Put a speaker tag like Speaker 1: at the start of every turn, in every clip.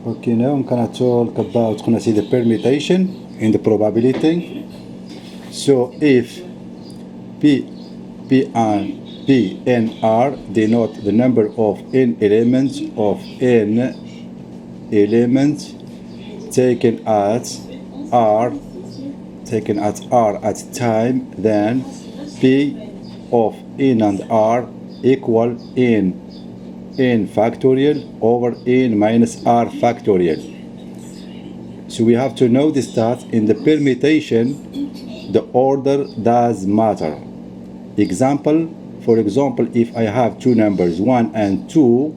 Speaker 1: Okay, now I'm gonna talk about gonna see the permutation and the probability. So if P, P and R denote the number of n elements taken at R at time, then P of n and R equal n factorial over n minus R factorial. So we have to notice that in the permutation, the order does matter. For example, if I have two numbers, 1 and 2,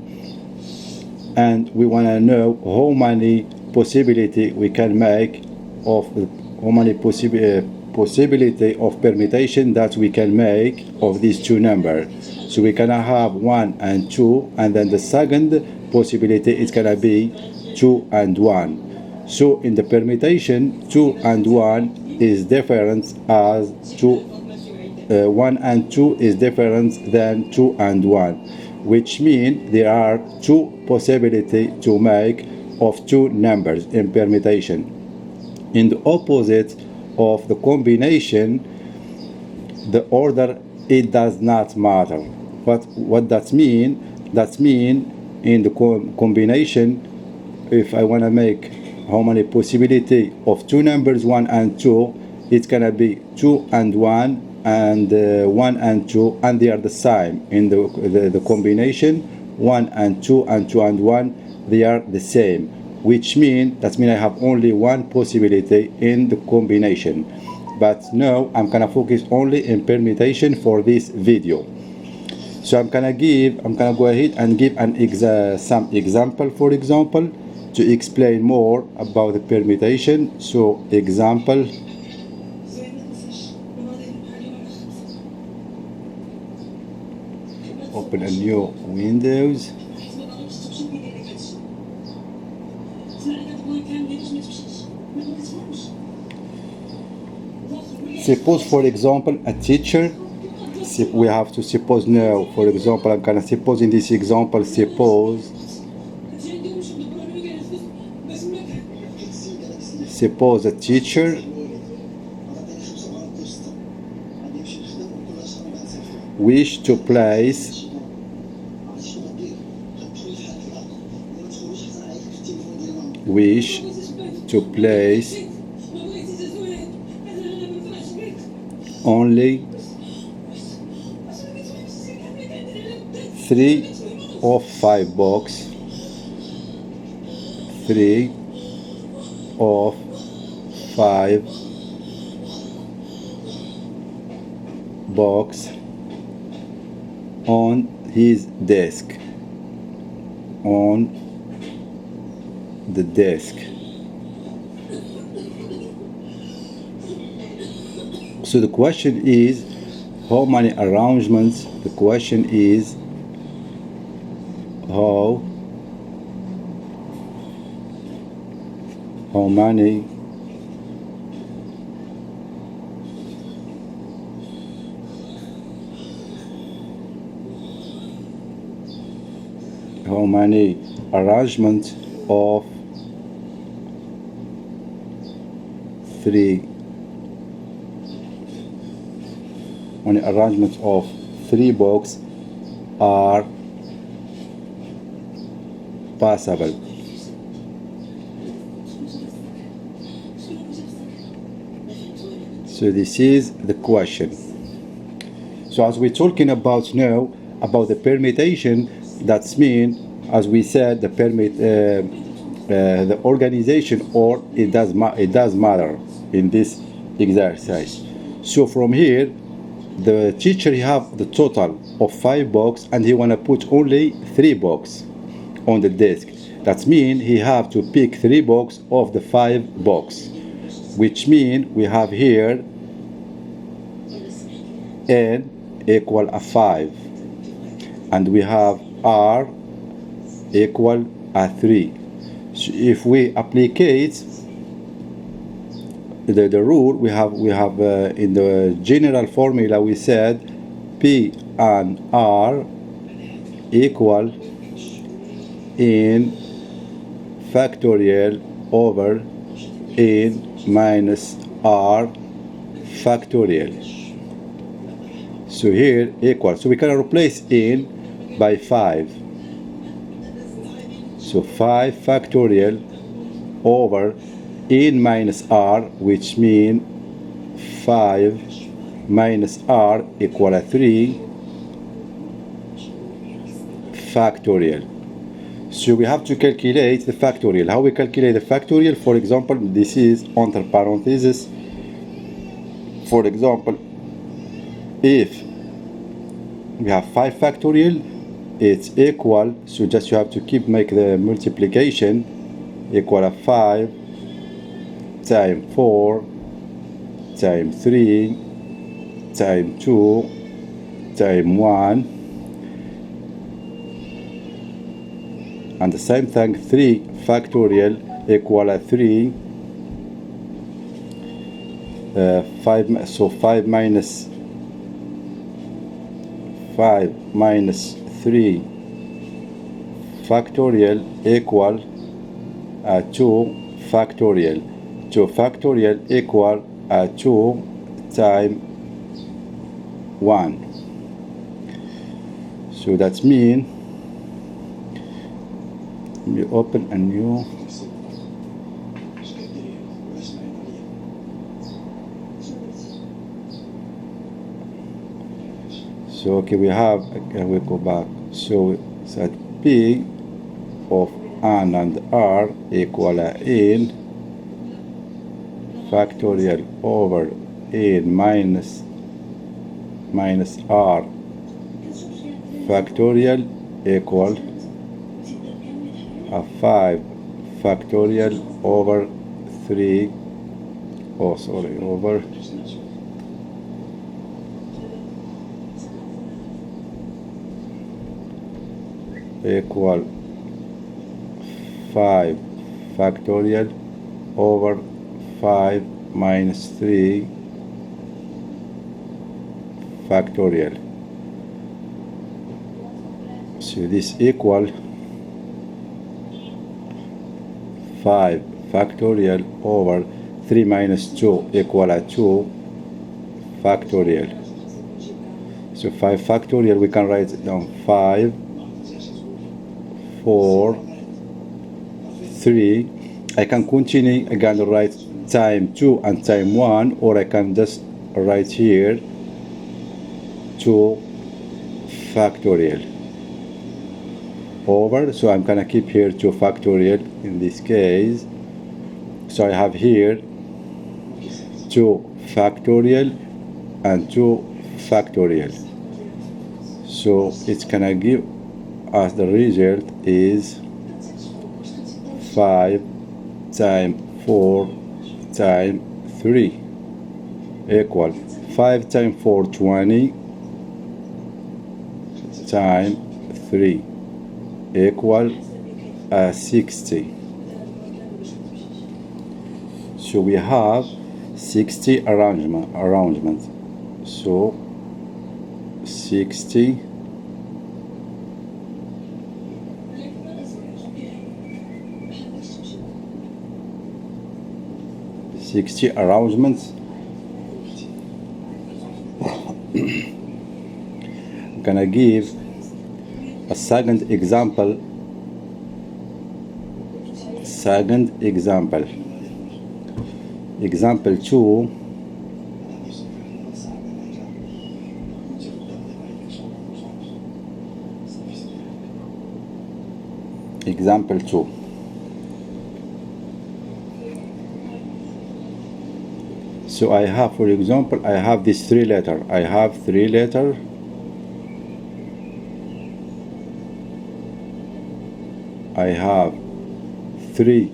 Speaker 1: and we want to know how many possibility we can make of how many possibility of permutation that we can make of these two numbers. So we gonna have 1 and 2, and then the second possibility is gonna be 2 and 1. So in the permutation, 2 and 1 is different as 1 and 2 is different than 2 and 1, which means there are two possibilities to make of two numbers in permutation. In the opposite of the combination, the order, it does not matter. What that mean? That mean in the combination, if I want to make how many possibility of two numbers, 1 and 2, it's gonna be 2 and 1 and 1 and 2, and they are the same in the combination. 1 and 2 and 2 and 1, they are the same, which means I have only one possibility in the combination. But now I'm gonna focus only in permutation for this video. So I'm gonna go ahead and give some example, for example, to explain more about the permutation. So example, open a new Windows. Suppose, for example, a teacher, we have to suppose now, for example, I'm gonna suppose in this example, suppose a teacher wish to place only 3 of 5 box, 3 of 5 box on his desk, on the desk. So the question is how many arrangements? The question is how many arrangements of 3 box are possible. So this is the question. So as we're talking about now about the permutation, that's mean, as we said, the organization, or it does matter in this exercise. So from here, the teacher have the total of 5 box, and he wanna put only 3 box on the desk. That mean he have to pick 3 box of the 5 box, which mean we have here n equal a 5, and we have r equal a 3. So if we applicate the rule, we have in the general formula we said P and R equal in factorial over n minus r factorial. So here equal, so we can replace n by 5. So 5 factorial over n minus r, which mean 5 minus r equal 3 factorial. So we have to calculate the factorial. How we calculate the factorial? For example, this is entre parentheses. For example, if we have 5 factorial, it's equal, so just you have to make the multiplication equal 5 times 4 times 3 times 2 times 1, and the same thing, 3 factorial equal 3 5, so 5 minus 3 factorial equal 2 factorial. 2 factorial equal 2 times 1. So that means we open a new so okay, we have, again we go back, so that P of n and r equal n factorial over n minus r factorial equal 5 factorial over 3 over equal 5 factorial over 5 minus 3 factorial. So this equal 5 factorial over 3 minus 2 equal 2 factorial. So 5 factorial, we can write it down 5 4 3. I can continue again to write time 2 and time 1, or I can just write here 2 factorial over, so I'm gonna keep here 2 factorial in this case. So I have here 2 factorial and 2 factorial. So it's gonna give us the result is 5 times 4 times 3 equal 5 times 4 20 times 3 equal 60. So we have 60 arrangements. So 60 arrangements. I'm gonna give a second example. Example 2. Example 2. So I have, for example, I have this 3 letter. I have 3 letter. I have 3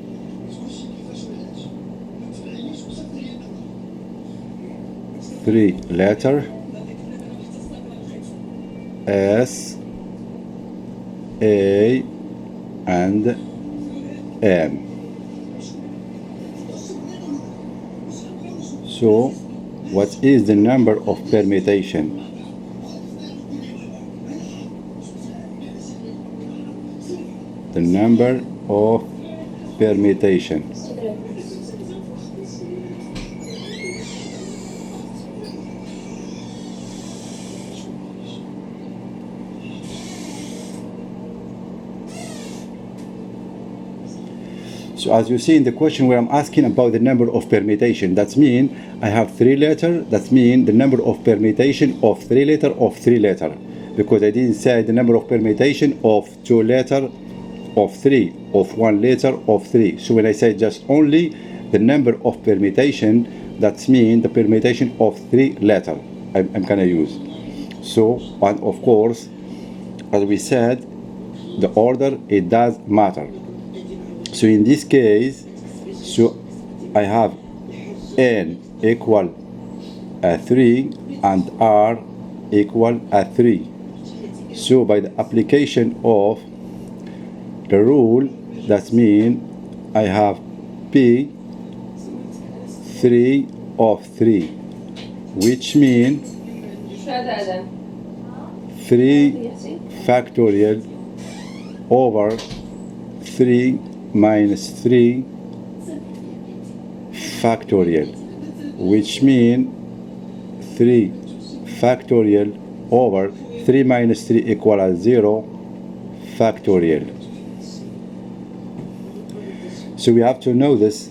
Speaker 1: letter S, A, and M. So what is the number of permutation? The number of permutation. So as you see in the question where I'm asking about the number of permutation, that means I have 3 letters, that means the number of permutation of 3 letters of 3 letters. Because I didn't say the number of permutation of 2 letters of 3, of 1 letter of 3. So when I say just only the number of permutation, that means the permutation of 3 letters I'm gonna use. So, and of course, as we said, the order, it does matter. So in this case, so I have n equal 3 and r equal 3. So by the application of the rule, that means I have p 3 of 3, which means 3 factorial over 3 minus 3 factorial, which means 3 factorial over 3 minus 3 equals 0 factorial. So we have to know this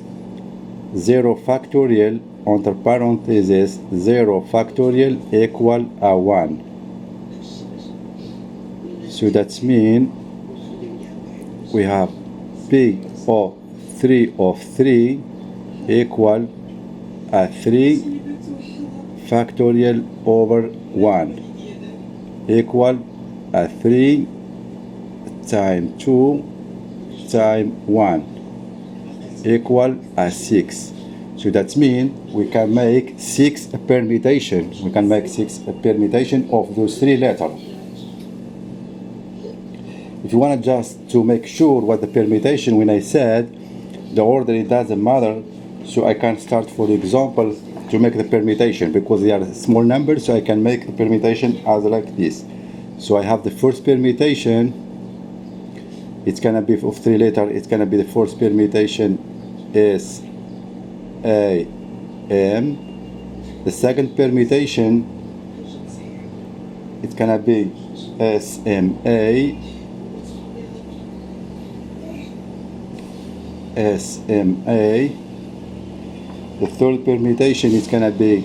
Speaker 1: 0 factorial under parentheses 0 factorial equal 1. So that means we have p of 3 of 3 equal 3 factorial over 1 equal 3 times 2 times 1 equal 6. So that means we can make 6 permutation. We can make 6 permutation of those 3 letters. If you want to just to make sure what the permutation, when I said the order, it doesn't matter, so I can start, for example, to make the permutation because they are small numbers, so I can make the permutation as like this. So I have the first permutation, it's gonna be of 3 letters, it's gonna be the first permutation is AM. The second permutation, it's gonna be SMA. SMA. The third permutation is gonna be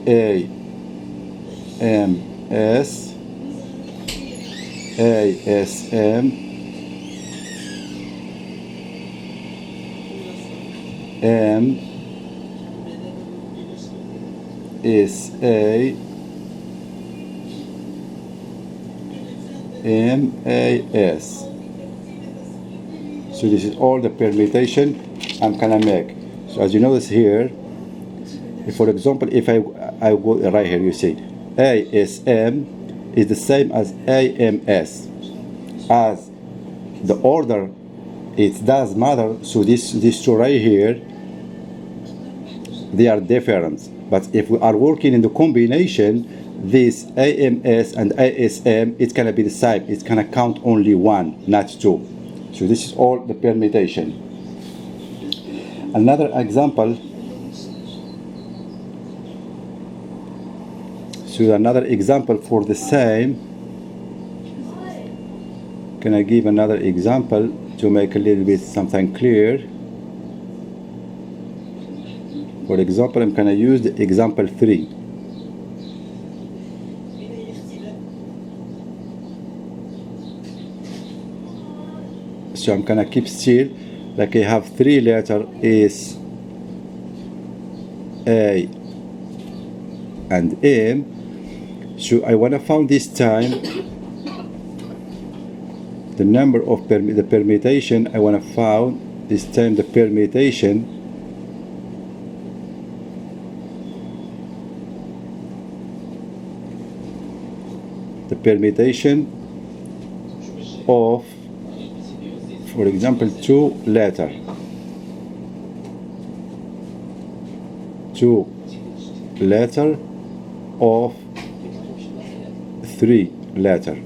Speaker 1: AMS, ASM, MSA, MAS. So this is all the permutation I'm gonna make. So as you notice here, if, for example, if I go right here, you see ASM is the same as AMS. As the order, it does matter. So these two right here, they are different. But if we are working in the combination, this AMS and ASM, it's gonna be the same. It's gonna count only 1, not 2. So this is all the permutation. Another example. So another example for the same. Can I give another example to make a little bit something clear? For example, I'm gonna use the example 3. So I'm gonna keep still, like I have 3 letters is A and M. So I wanna find this time the number of the permutation. I wanna find this time the permutation of, for example, 2 letters. 2 letters of 3 letters.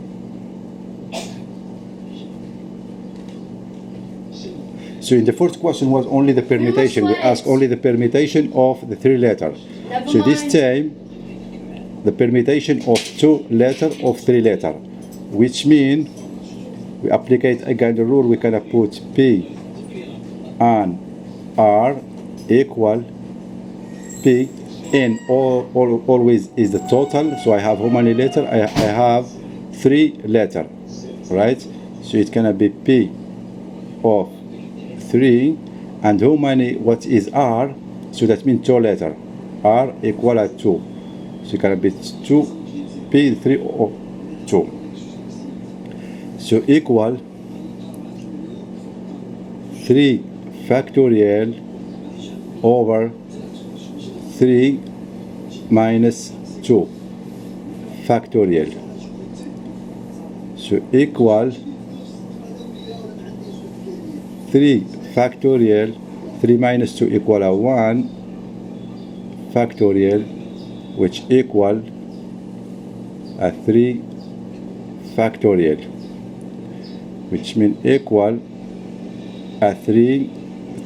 Speaker 1: So in the first question was only the permutation. We asked only the permutation of the 3 letters. So this time, the permutation of 2 letters of 3 letters, which means we apply again the rule. We can put P and R equal P in always is the total. So I have how many letters? I have 3 letters, right? So it's gonna be P of 3, and how many, what is R? So that means 2 letters. R equal to 2. So it can be 2 P 3 of 2. So equal 3 factorial over 3 minus 2 factorial. So equal 3 factorial, 3 minus 2 equal 1 factorial, which equal 3 factorial, which means equal 3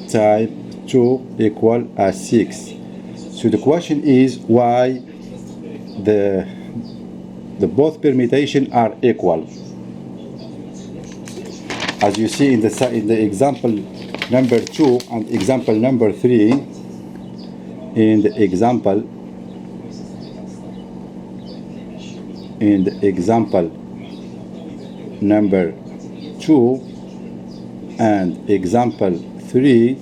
Speaker 1: times 2 equal 6. So the question is why the both permutation are equal. As you see in the example number 2 and example number 3, in the example number 2 and example 3,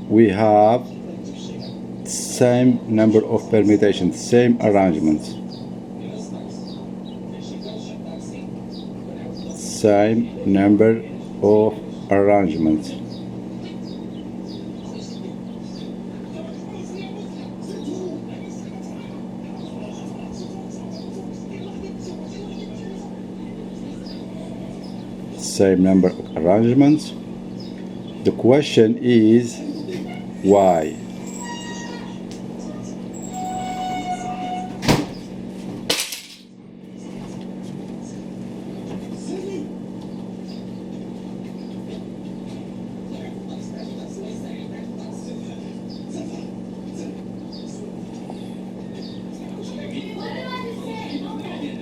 Speaker 1: we have same number of permutations, same arrangements, same number of arrangements. Same number of arrangements. The question is why?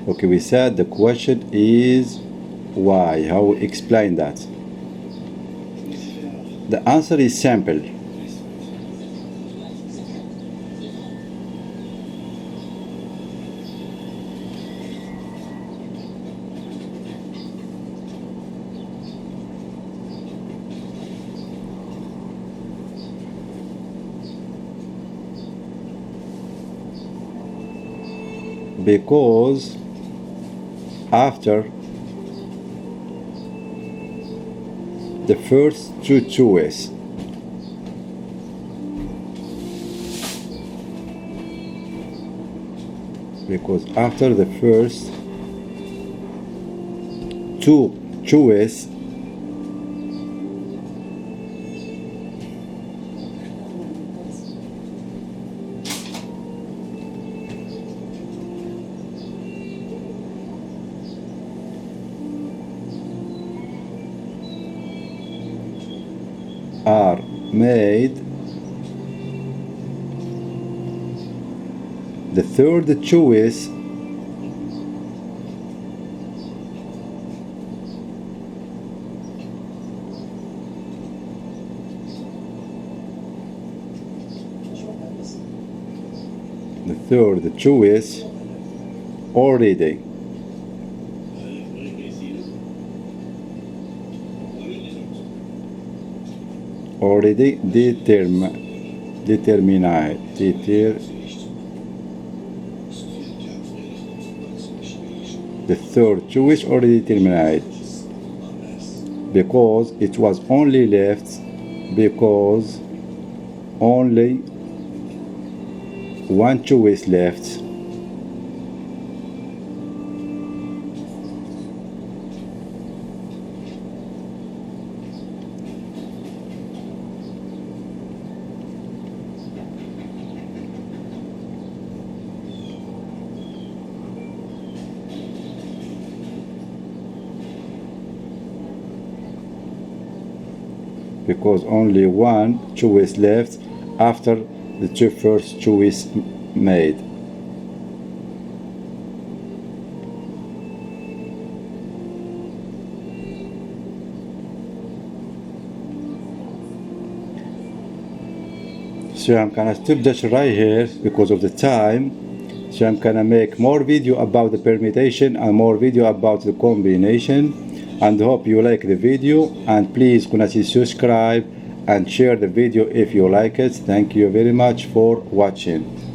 Speaker 1: Okay, we said the question is why. How we explain that? The answer is simple. Because after the first two choices, because after the first two choices, are made, the third choice already determined. The third choice already determined, because it was only left, because only one choice left. because only one choice left after the two first choice made. So I'm gonna stop just right here because of the time. So I'm gonna make more video about the permutation and more video about the combination, and hope you like the video, and please gonna subscribe and share the video if you like it. Thank you very much for watching.